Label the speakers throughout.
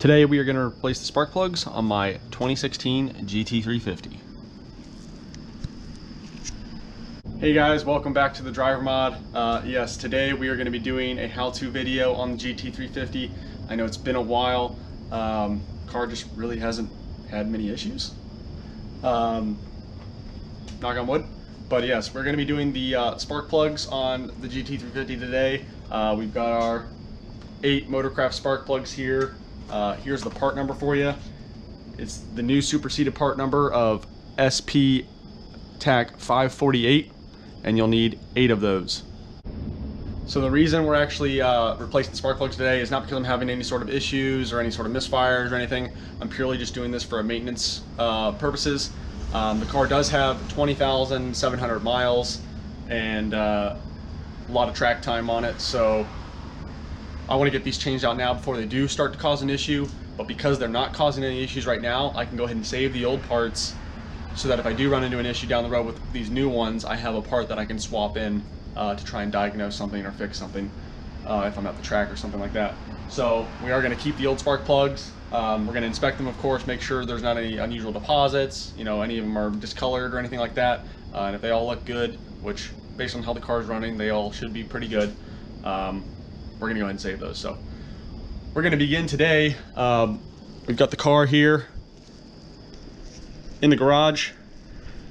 Speaker 1: Today we are going to replace the spark plugs on my 2016 GT350. Hey guys, welcome back to the driver mod. Yes, today we are going to be doing a how-to video on the GT350. I know it's been a while. Car just really hasn't had many issues. Knock on wood. But yes, we're going to be doing the spark plugs on the GT350 today. We've got our 8 Motorcraft spark plugs here. Here's the part number for you. It's the new superseded part number of SP TAC 548, and you'll need 8 of those. So the reason we're actually replacing the spark plugs today is not because I'm having any sort of issues or any sort of misfires or anything. I'm purely just doing this for maintenance purposes. The car does have 20,700 miles and a lot of track time on it, so I want to get these changed out now before they do start to cause an issue. But because they're not causing any issues right now, I can go ahead and save the old parts so that if I do run into an issue down the road with these new ones, I have a part that I can swap in to try and diagnose something or fix something if I'm at the track or something like that. So we are going to keep the old spark plugs. We're going to inspect them, of course, make sure there's not any unusual deposits, you know, any of them are discolored or anything like that. And if they all look good, which based on how the car is running, they all should be pretty good, we're going to go ahead and save those. So we're going to begin today. We've got the car here in the garage,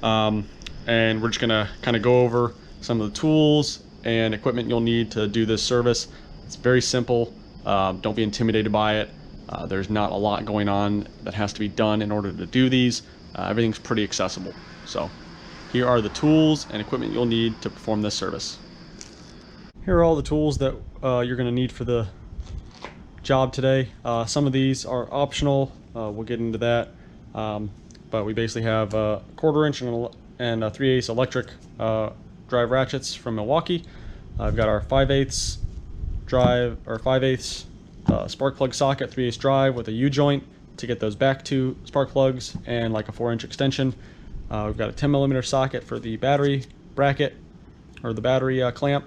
Speaker 1: and we're just going to kind of go over some of the tools and equipment you'll need to do this service. It's very simple. Don't be intimidated by it. There's not a lot going on that has to be done in order to do these. Everything's pretty accessible. So here are the tools and equipment you'll need to perform this service. Here are all the tools that you're going to need for the job today. Some of these are optional. We'll get into that. But we basically have a 1/4 inch and a 3/8 electric drive ratchets from Milwaukee. I've got our 5/8 drive or 5/8 spark plug socket, 3/8 drive with a U-joint to get those back to spark plugs, and like a 4-inch extension. We've got a 10mm socket for the battery bracket or the battery clamp,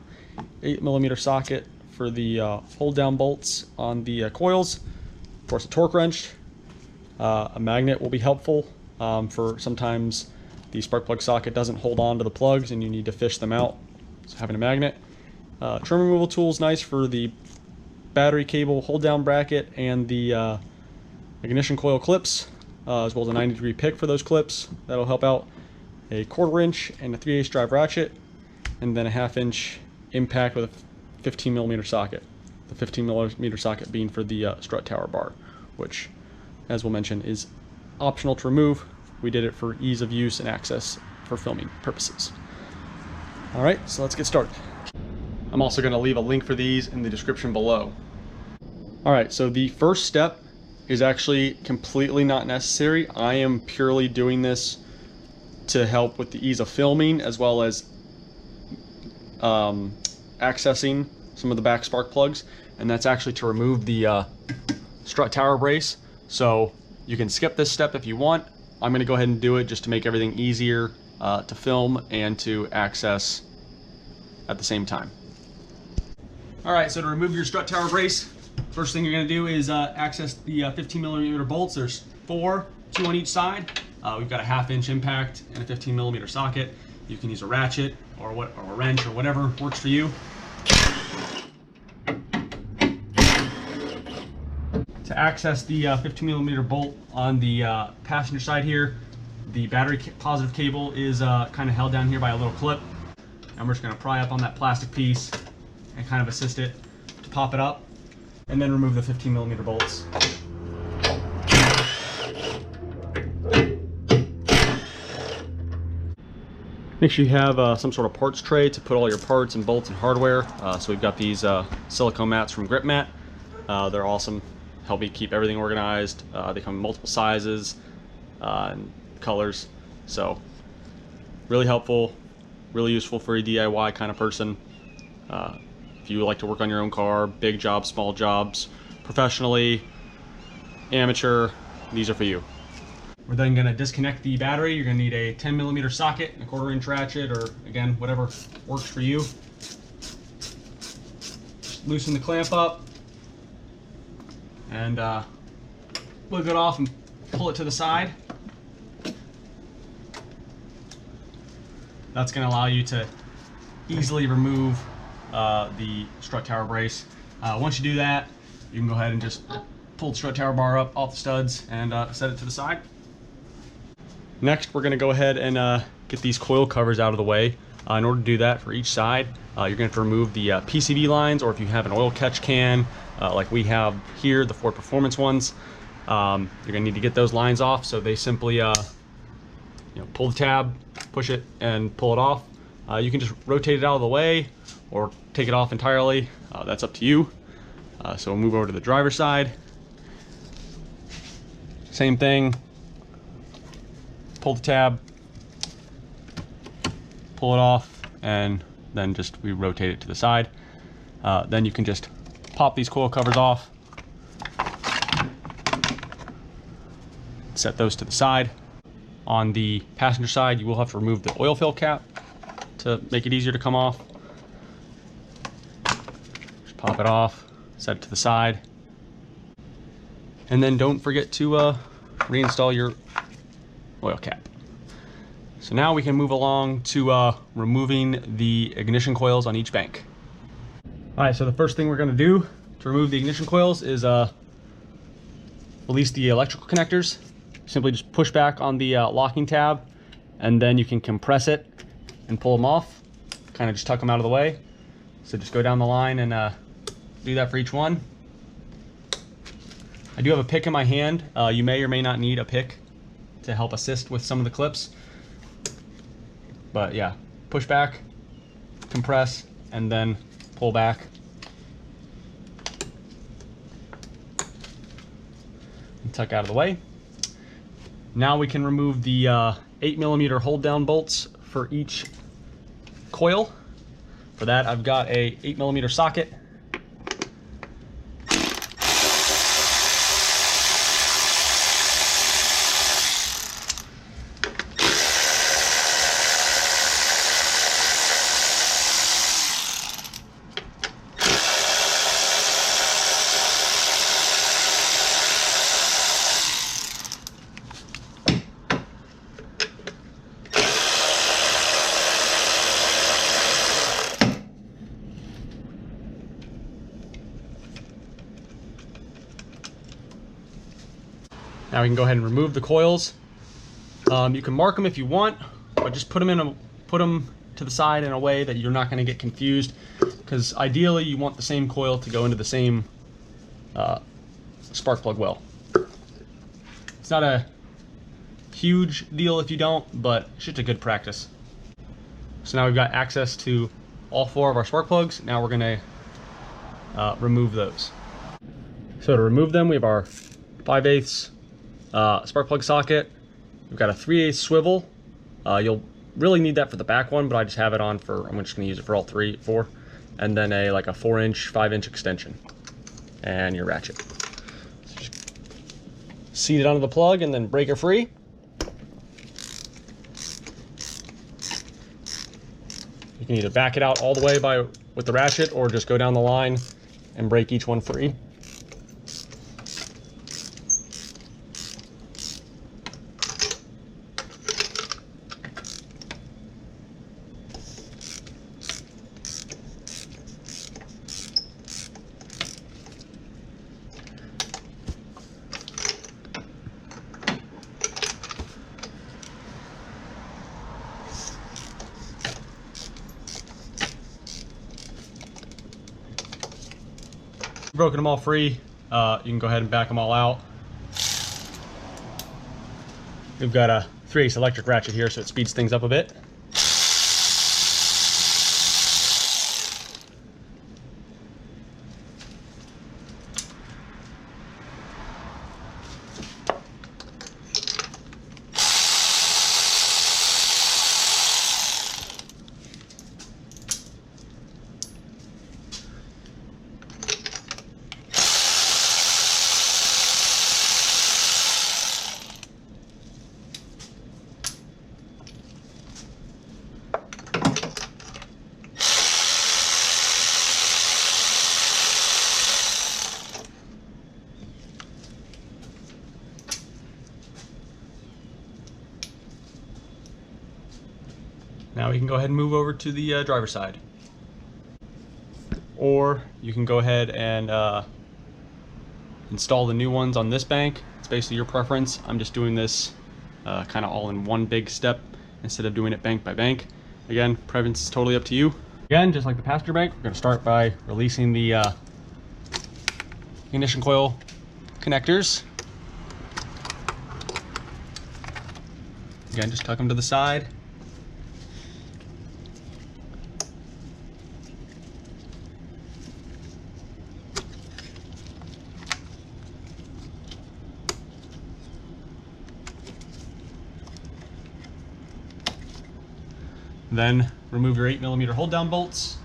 Speaker 1: 8mm socket for the hold down bolts on the coils, of course a torque wrench. A magnet will be helpful for sometimes the spark plug socket doesn't hold on to the plugs and you need to fish them out, so having a magnet. Trim removal tool is nice for the battery cable hold down bracket and the ignition coil clips, as well as a 90-degree pick for those clips. That'll help out. A 1/4 inch and a 3/8 drive ratchet, and then a 1/2 inch impact with a 15mm socket. The 15mm socket being for the strut tower bar, which, as we'll mention, is optional to remove. We did it for ease of use and access for filming purposes. All right, so let's get started. I'm also going to leave a link for these in the description below. All right, so the first step is actually completely not necessary. I am purely doing this to help with the ease of filming, as well as accessing some of the back spark plugs, and that's actually to remove the strut tower brace. So you can skip this step if you want. I'm going to go ahead and do it just to make everything easier to film and to access at the same time. All right, so to remove your strut tower brace, first thing you're going to do is access the 15mm bolts. There's 4, 2 on each side. We've got a 1/2 inch impact and a 15mm socket. You can use a ratchet or a wrench or whatever works for you. To access the 15mm bolt on the passenger side here, the battery positive cable is kind of held down here by a little clip. And we're just going to pry up on that plastic piece and kind of assist it to pop it up, and then remove the 15mm bolts. Make sure you have some sort of parts tray to put all your parts and bolts and hardware. So we've got these silicone mats from Grip Mat. They're awesome. Help me keep everything organized. They come in multiple sizes and colors. So really helpful, really useful for a DIY kind of person. If you like to work on your own car, big jobs, small jobs, professionally, amateur, these are for you. We're then going to disconnect the battery. You're going to need a 10mm socket, a 1/4 inch ratchet, or again, whatever works for you. Just loosen the clamp up and flip it off and pull it to the side. That's going to allow you to easily remove the strut tower brace. Once you do that, you can go ahead and just pull the strut tower bar up off the studs and set it to the side. Next, we're going to go ahead and get these coil covers out of the way. In order to do that for each side, you're going to have to remove the PCV lines, or if you have an oil catch can like we have here, the Ford Performance ones, you're going to need to get those lines off. So they simply pull the tab, push it, and pull it off. You can just rotate it out of the way or take it off entirely. That's up to you. So we'll move over to the driver's side. Same thing. Pull the tab, pull it off, and then we rotate it to the side. Then you can just pop these coil covers off, set those to the side. On the passenger side, you will have to remove the oil fill cap to make it easier to come off. Just pop it off, set it to the side, and then don't forget to reinstall your oil cap. So now we can move along to removing the ignition coils on each bank. All right, so the first thing we're going to do to remove the ignition coils is release the electrical connectors. Simply just push back on the locking tab, and then you can compress it and pull them off. Kind of just tuck them out of the way. So just go down the line and do that for each one. I do have a pick in my hand. You may or may not need a pick to help assist with some of the clips. But yeah, push back, compress, and then pull back. And tuck out of the way. Now we can remove the 8mm hold down bolts for each coil. For that, I've got a 8mm socket. Now we can go ahead and remove the coils. You can mark them if you want, but just put them to the side in a way that you're not going to get confused, because ideally you want the same coil to go into the same spark plug well. It's not a huge deal if you don't, but it's just a good practice. So now we've got access to all 4 of our spark plugs. Now we're going to remove those. So to remove them, we have our 5/8 spark plug socket. We've got a 3/8 swivel. You'll really need that for the back one, but I just have it on for, I'm just going to use it for all 4. And then like a 4-inch, 5-inch extension. And your ratchet. So just seat it onto the plug and then break it free. You can either back it out all the way with the ratchet, or just go down the line and break each one free. Broken them all free. You can go ahead and back them all out. We've got a 3/8 electric ratchet here, so it speeds things up a bit. Now we can go ahead and move over to the driver's side. Or you can go ahead and install the new ones on this bank. It's basically your preference. I'm just doing this kind of all in one big step instead of doing it bank by bank. Again, preference is totally up to you. Again, just like the passenger bank, we're going to start by releasing the ignition coil connectors. Again, just tuck them to the side. Then remove your 8mm hold down bolts.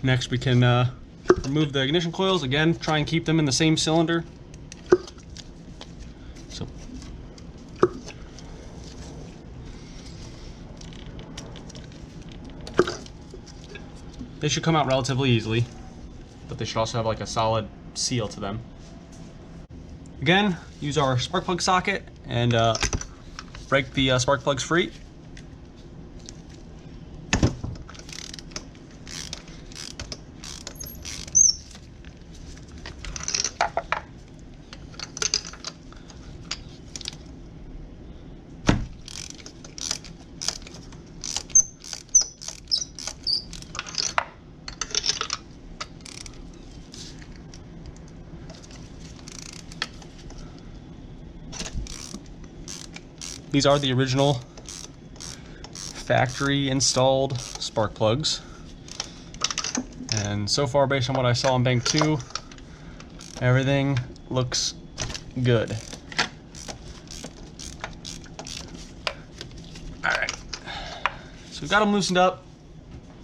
Speaker 1: Next we can remove the ignition coils. Again, try and keep them in the same cylinder. So they should come out relatively easily, but they should also have like a solid seal to them. Again, use our spark plug socket and break the spark plugs free. These are the original factory installed spark plugs. And so far, based on what I saw in bank 2, everything looks good. Alright, so we've got them loosened up.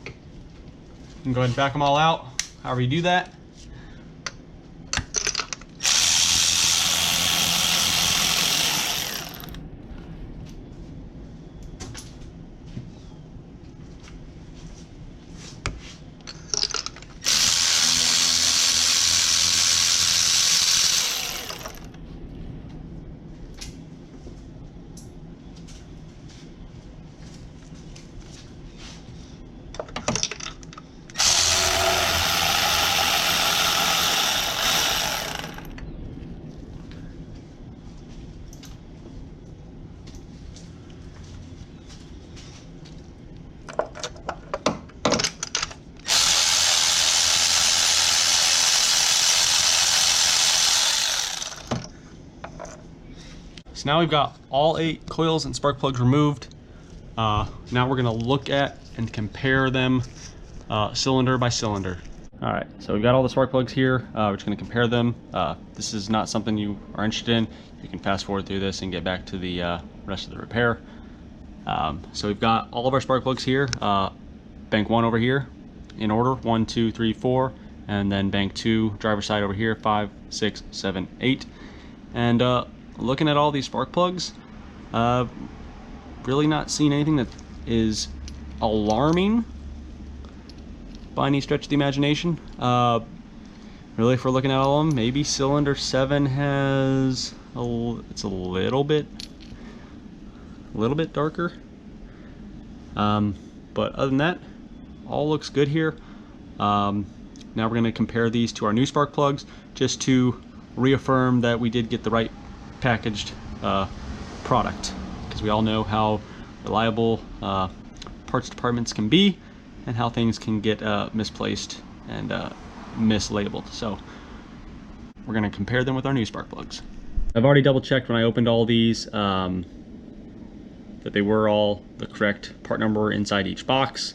Speaker 1: You can go ahead and back them all out, however you do that. So now we've got all 8 coils and spark plugs removed. Now we're gonna look at and compare them cylinder by cylinder. All right, so we've got all the spark plugs here. We're just gonna compare them. This is not something you are interested in. You can fast forward through this and get back to the rest of the repair. So we've got all of our spark plugs here. Bank 1 over here in order, 1, 2, 3, 4. And then bank 2, driver's side over here, 5, 6, 7, 8. And looking at all these spark plugs, really not seeing anything that is alarming by any stretch of the imagination. Really, if we're looking at all of them, maybe cylinder 7 has it's a little bit darker. But other than that, all looks good here. Now we're going to compare these to our new spark plugs just to reaffirm that we did get the right packaged product, because we all know how reliable parts departments can be and how things can get misplaced and mislabeled. So we're going to compare them with our new spark plugs. I've already double checked when I opened all these that they were all the correct part number inside each box.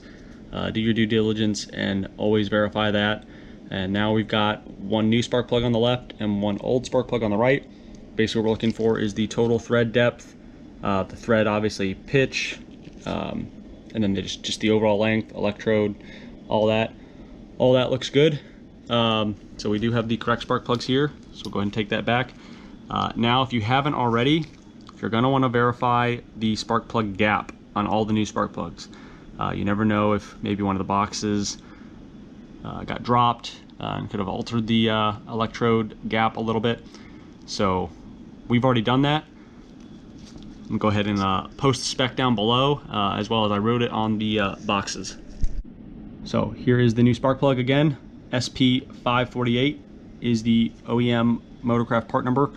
Speaker 1: Do your due diligence and always verify that. And now we've got one new spark plug on the left and one old spark plug on the right. Basically what we're looking for is the total thread depth The thread, obviously, pitch, and then just the overall length, electrode, all that looks good. So we do have the correct spark plugs here, so we'll go ahead and take that back. Now, if you haven't already, you're going to want to verify the spark plug gap on all the new spark plugs. You never know if maybe one of the boxes got dropped and could have altered the electrode gap a little bit. So we've already done that. I'm going to go ahead and post the spec down below, as well as I wrote it on the boxes. So here is the new spark plug again. SP548 is the OEM Motorcraft part number,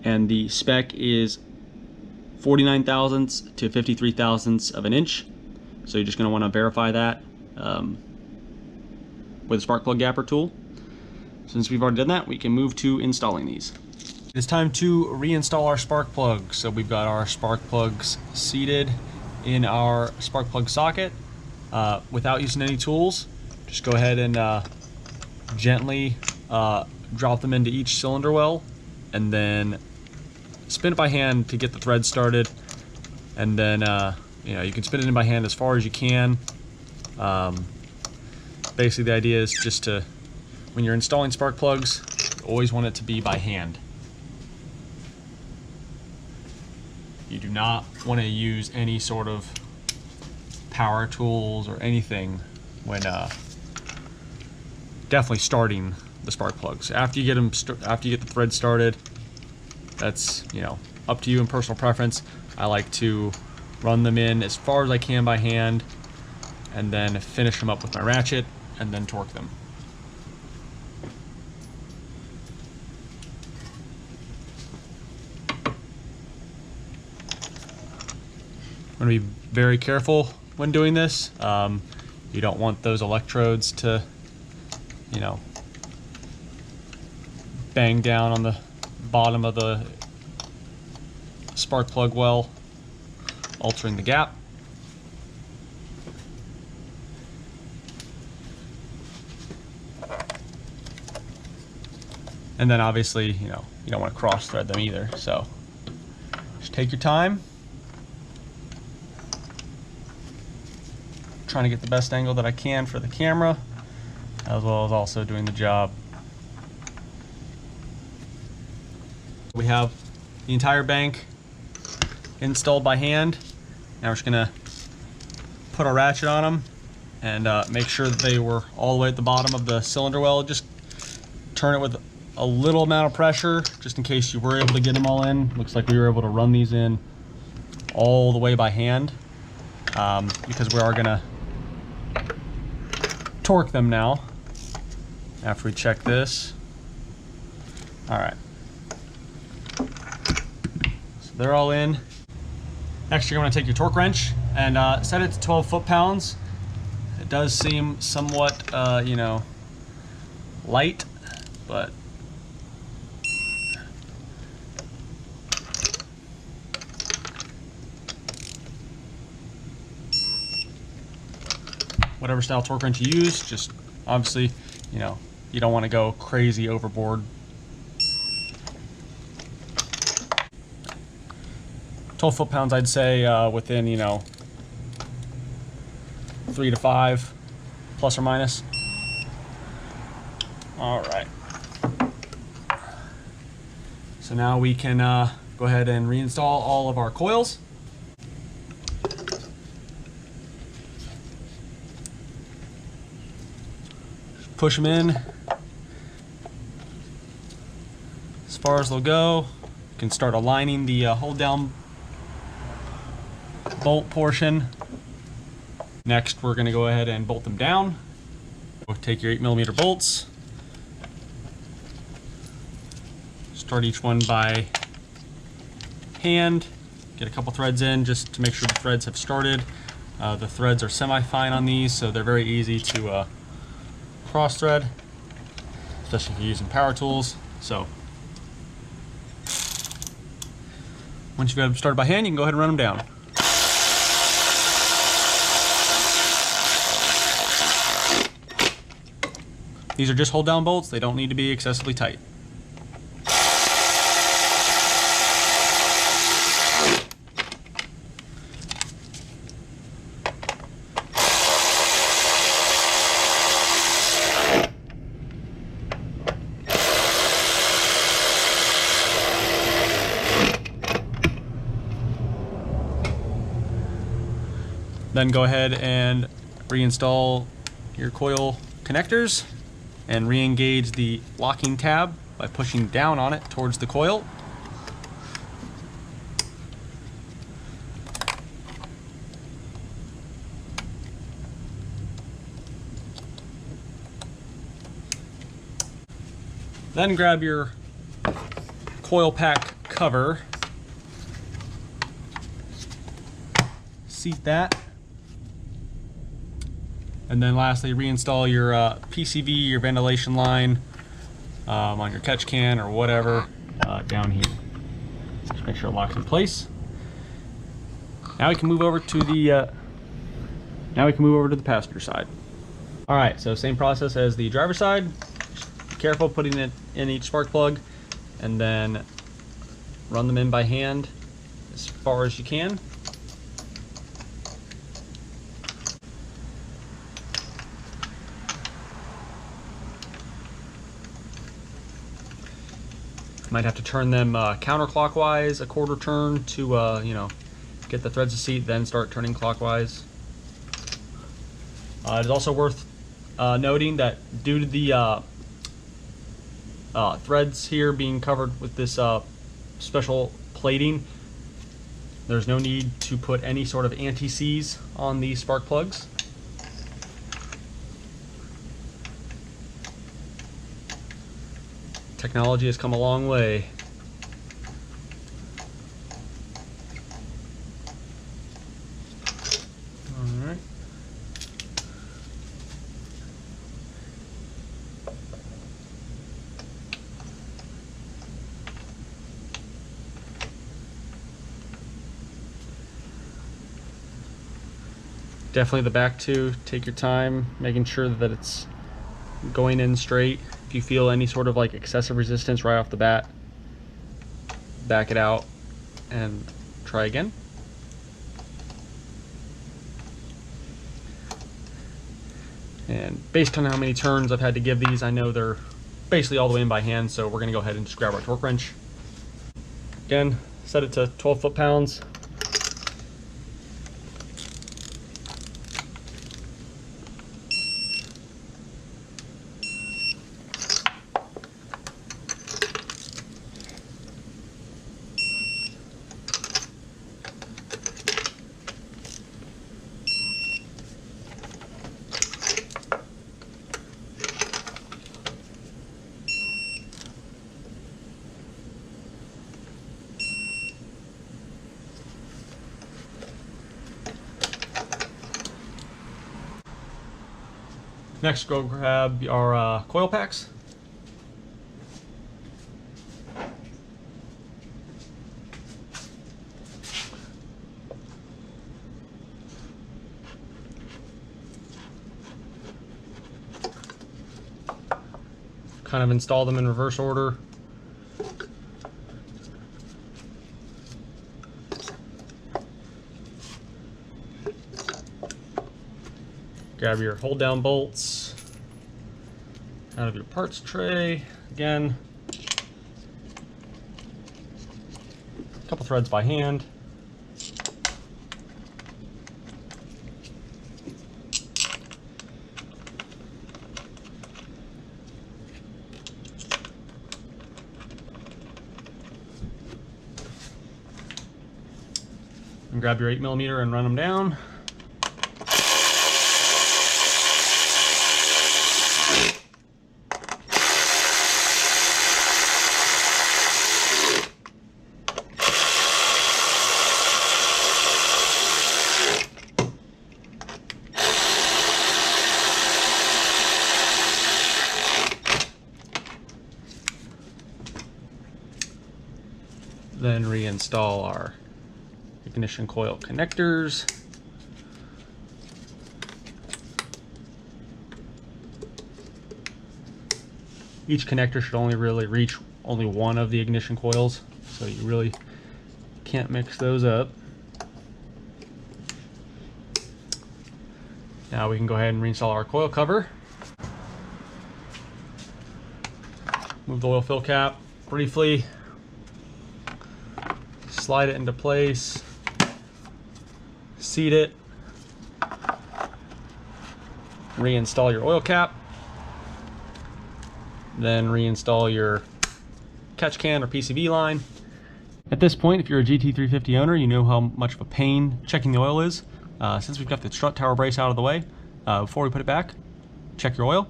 Speaker 1: and the spec is 49 thousandths to 53 thousandths of an inch. So you're just going to want to verify that with a spark plug gapper tool. Since we've already done that, we can move to installing these. It's time to reinstall our spark plugs. So we've got our spark plugs seated in our spark plug socket without using any tools. Just go ahead and gently drop them into each cylinder well, and then spin it by hand to get the thread started. And then you can spin it in by hand as far as you can. Basically, the idea is just to, when you're installing spark plugs, you always want it to be by hand. You do not want to use any sort of power tools or anything when definitely starting the spark plugs. After you get them, after you get the thread started, that's up to you and personal preference. I like to run them in as far as I can by hand, and then finish them up with my ratchet, and then torque them. I'm going to be very careful when doing this. You don't want those electrodes to, bang down on the bottom of the spark plug well, altering the gap. And then obviously, you don't want to cross thread them either. So just take your time. Trying to get the best angle that I can for the camera, as well as also doing the job. We have the entire bank installed by hand. Now we're just gonna put our ratchet on them and make sure that they were all the way at the bottom of the cylinder well. Just turn it with a little amount of pressure, just in case you were able to get them all in. Looks like we were able to run these in all the way by hand, because we are gonna torque them now after we check this. All right, so they're all in. Next, you're going to take your torque wrench and set it to 12 foot-pounds. It does seem somewhat light, but whatever style torque wrench you use, just obviously, you don't want to go crazy overboard. 12 foot-pounds, I'd say within, 3 to 5, plus or minus. All right. So now we can go ahead and reinstall all of our coils. Push them in as far as they'll go. You can start aligning the hold down bolt portion. Next, we're going to go ahead and bolt them down. We'll take your 8mm bolts. Start each one by hand. Get a couple threads in just to make sure the threads have started. The threads are semi-fine on these, so they're very easy to cross thread, especially if you're using power tools. So once you've got them started by hand, you can go ahead and run them down. These are just hold down bolts. They don't need to be excessively tight. Then go ahead and reinstall your coil connectors and re-engage the locking tab by pushing down on it towards the coil. Then grab your coil pack cover, seat that, and then lastly reinstall your PCV, your ventilation line on your catch can or whatever down here. Just make sure it locks in place. Now we can move over to the passenger side. All right, so same process as the driver's side. Just be careful putting it in each spark plug, and then run them in by hand as far as you can. Might have to turn them counterclockwise a quarter turn to you know, get the threads to seat, then start turning clockwise. It is also worth noting that due to the threads here being covered with this special plating, there's no need to put any sort of anti-seize on these spark plugs. Technology has come a long way. All right. Definitely the back two, take your time, making sure that it's going in straight. If you feel any sort of like excessive resistance right off the bat, back it out and try again. And based on how many turns I've had to give these, I know they're basically all the way in by hand, so we're gonna go ahead and just grab our torque wrench. Again, set it to 12 foot-pounds. Next, go grab our coil packs. Kind of install them in reverse order. Grab your hold down bolts out of your parts tray. Again, a couple threads by hand. And grab your 8mm and run them down. Then reinstall our ignition coil connectors. Each connector should only really reach only one of the ignition coils, so you really can't mix those up. Now we can go ahead and reinstall our coil cover. Move the oil fill cap briefly. Slide it into place, seat it, reinstall your oil cap, then reinstall your catch can or PCV line. At this point, if you're a GT350 owner, you know how much of a pain checking the oil is. Since we've got the strut tower brace out of the way, before we put it back, check your oil.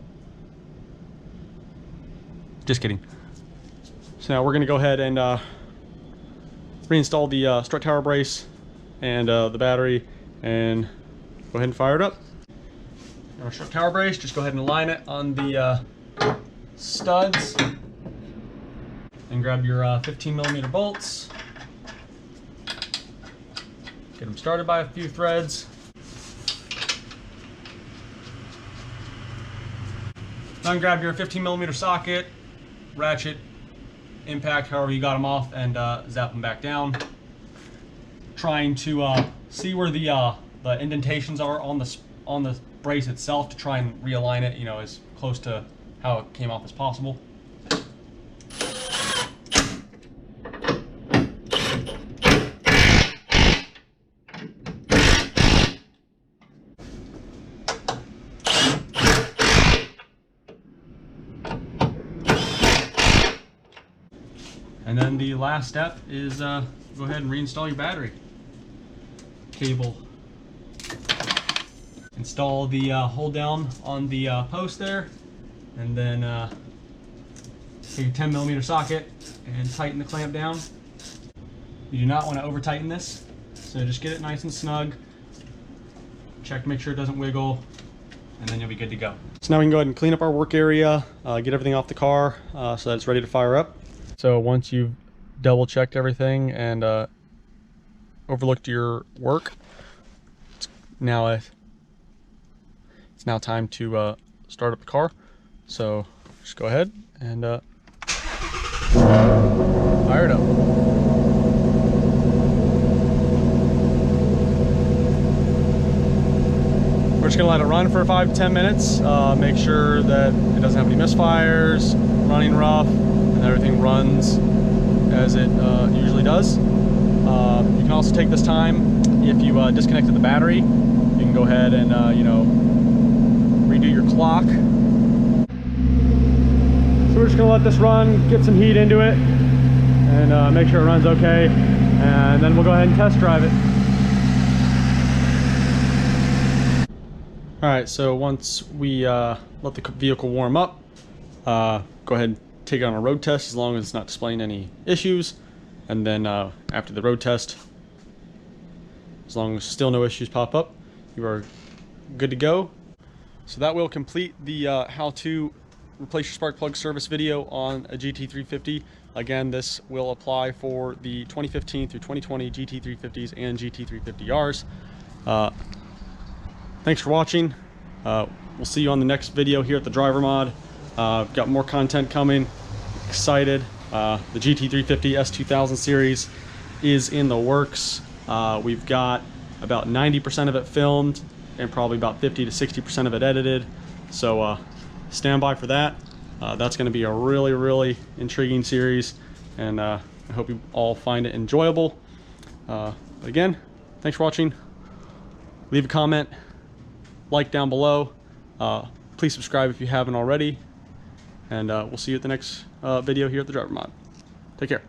Speaker 1: Just kidding. So now we're going to go ahead and reinstall the strut tower brace and the battery, and go ahead and fire it up. Our strut tower brace, just go ahead and align it on the studs, and grab your 15mm bolts. Get them started by a few threads. Then grab your 15mm socket, ratchet, impact, however you got them off, and zap them back down. Trying to see where the indentations are on the brace itself to try and realign it, you know, as close to how it came off as possible. And then the last step is go ahead and reinstall your battery cable. Install the hold down on the post there, and then take your 10mm socket and tighten the clamp down. You do not want to over tighten this, so just get it nice and snug. Check to make sure it doesn't wiggle, and then you'll be good to go. So now we can go ahead and clean up our work area, get everything off the car so that it's ready to fire up. So once you've double checked everything and overlooked your work, it's now time to start up the car. So just go ahead and fire it up. We're just gonna let it run for 5 to 10 minutes. Make sure that it doesn't have any misfires, running rough, and everything runs as it usually does. You can also take this time, if you disconnected the battery, you can go ahead and you know, redo your clock. So we're just gonna let this run, get some heat into it, and make sure it runs okay, and then we'll go ahead and test drive it. All right, so once we let the vehicle warm up, go ahead and take it on a road test as long as it's not displaying any issues, and then after the road test, as long as still no issues pop up, you are good to go. So that will complete the how to replace your spark plug service video on a GT350. Again, this will apply for the 2015 through 2020 GT350s and GT350Rs. Thanks for watching. We'll see you on the next video here at the Driver Mod. Got more content coming. Excited. The GT350 S2000 series is in the works. We've got about 90% of it filmed and probably about 50 to 60% of it edited. So stand by for that. That's going to be a really, really intriguing series, and I hope you all find it enjoyable. But again, thanks for watching. Leave a comment, like down below. Please subscribe if you haven't already, and we'll see you at the next video here at the Driver Mod. Take care.